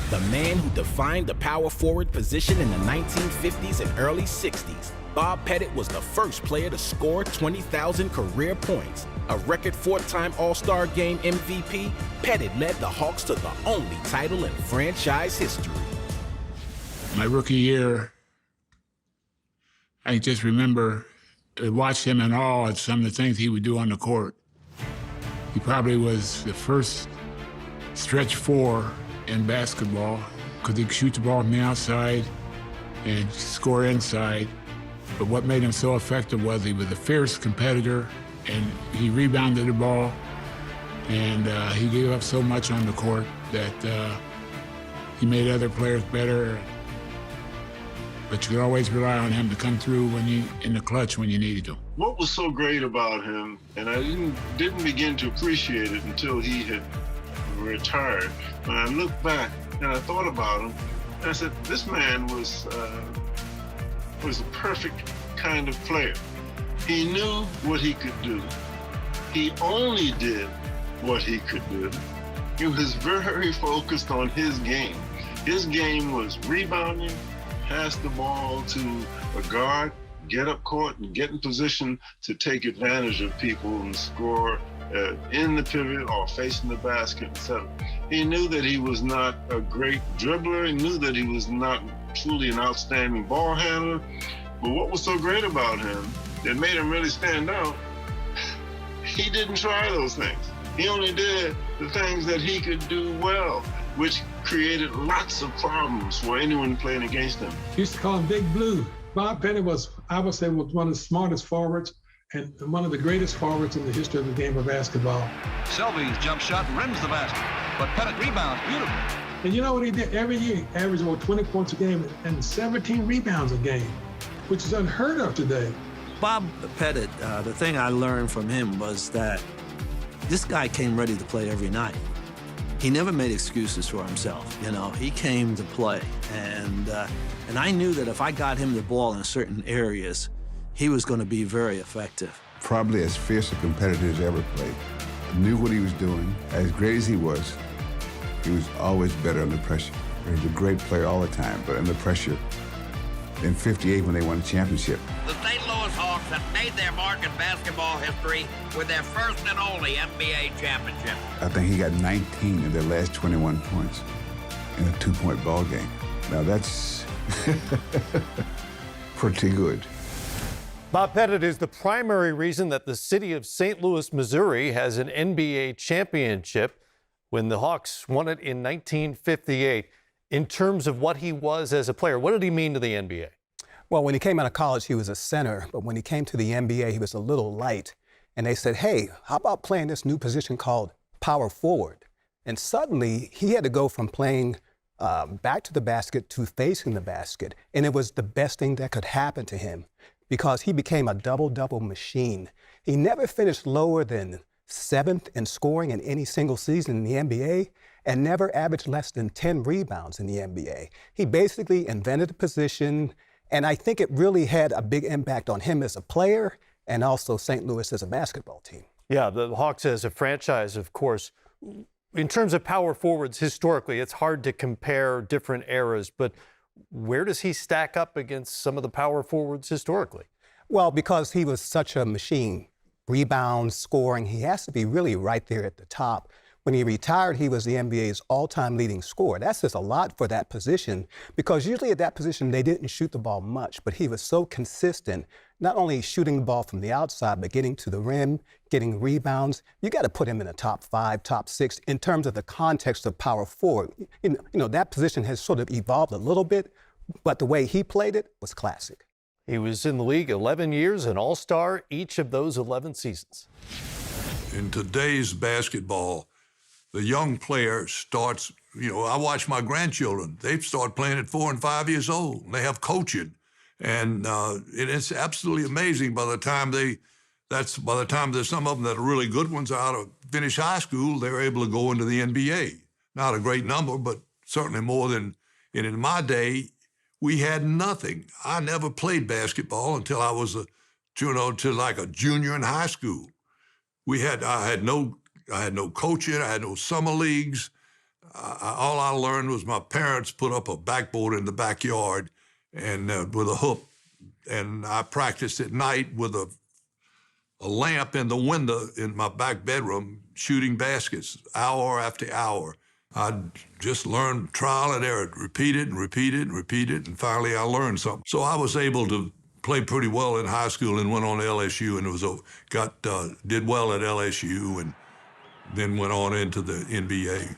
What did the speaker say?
The man who defined the power forward position in the 1950s and early 60s, Bob Pettit was the first player to score 20,000 career points. A record 4-time All-Star Game MVP, Pettit led the Hawks to the only title in franchise history. My rookie year, I just remember watched him in awe at some of the things he would do on the court. He probably was the first stretch four in basketball because he could shoot the ball from the outside and score inside. But what made him so effective was he was a fierce competitor, and he rebounded the ball, and he gave up so much on the court that he made other players better. But you could always rely on him to come through in the clutch when you needed to. What was so great about him, and I didn't begin to appreciate it until he had retired. When I looked back and I thought about him, I said, this man was the perfect kind of player. He knew what he could do. He only did what he could do. He was very focused on his game. His game was rebounding, pass the ball to a guard, get up court and get in position to take advantage of people and score in the pivot or facing the basket, etc. He knew that he was not a great dribbler. He knew that he was not truly an outstanding ball handler. But what was so great about him that made him really stand out, he didn't try those things. He only did the things that he could do well, which created lots of problems for anyone playing against him. Used to call him Big Blue. Bob Pettit was, I would say, was one of the smartest forwards and one of the greatest forwards in the history of the game of basketball. Selby's jump shot rims the basket, but Pettit rebounds beautifully. And you know what he did? Every year, he averaged over 20 points a game and 17 rebounds a game, which is unheard of today. Bob Pettit, the thing I learned from him was that this guy came ready to play every night. He never made excuses for himself, you know. He came to play, and I knew that if I got him the ball in certain areas, he was going to be very effective. Probably as fierce a competitor as ever played. Knew what he was doing. As great as he was always better under pressure. He was a great player all the time, but under pressure. In '58, when they won the championship. The St. Louis Hawks have made their mark in basketball history with their first and only NBA championship. I think he got 19 of their last 21 points in a 2-point ball game. Now that's pretty good. Bob Pettit is the primary reason that the city of St. Louis, Missouri has an NBA championship when the Hawks won it in 1958. In terms of what he was as a player, what did he mean to the NBA? Well, when he came out of college, he was a center, but when he came to the NBA, he was a little light. And they said, hey, how about playing this new position called power forward? And suddenly, he had to go from playing back to the basket to facing the basket. And it was the best thing that could happen to him because he became a double-double machine. He never finished lower than 7th in scoring in any single season in the NBA, and never averaged less than 10 rebounds in the NBA. He basically invented the position, and I think it really had a big impact on him as a player and also St. Louis as a basketball team. Yeah, the Hawks as a franchise, of course. In terms of power forwards, historically, it's hard to compare different eras, but where does he stack up against some of the power forwards historically? Well, because he was such a machine, rebounds, scoring, he has to be really right there at the top. When he retired, he was the NBA's all-time leading scorer. That says a lot for that position because usually at that position, they didn't shoot the ball much, but he was so consistent, not only shooting the ball from the outside, but getting to the rim, getting rebounds. You got to put him in the top 5, top 6 in terms of the context of power forward. You know, that position has sort of evolved a little bit, but the way he played it was classic. He was in the league 11 years, an all-star each of those 11 seasons. In today's basketball, the young player starts, you know, I watch my grandchildren. They start playing at 4 and 5 years old. They have coaching. And it's absolutely amazing by the time there's some of them that are really good ones out of finish high school, they're able to go into the NBA. Not a great number, but certainly more than, and in my day, we had nothing. I never played basketball until I was till like a junior in high school. I had no coaching, I had no summer leagues. all I learned was my parents put up a backboard in the backyard and with a hoop, and I practiced at night with a lamp in the window in my back bedroom, shooting baskets hour after hour. I just learned trial and error, repeated and repeated and repeated, and finally I learned something. So I was able to play pretty well in high school and went on to LSU and did well at LSU and then went on into the NBA.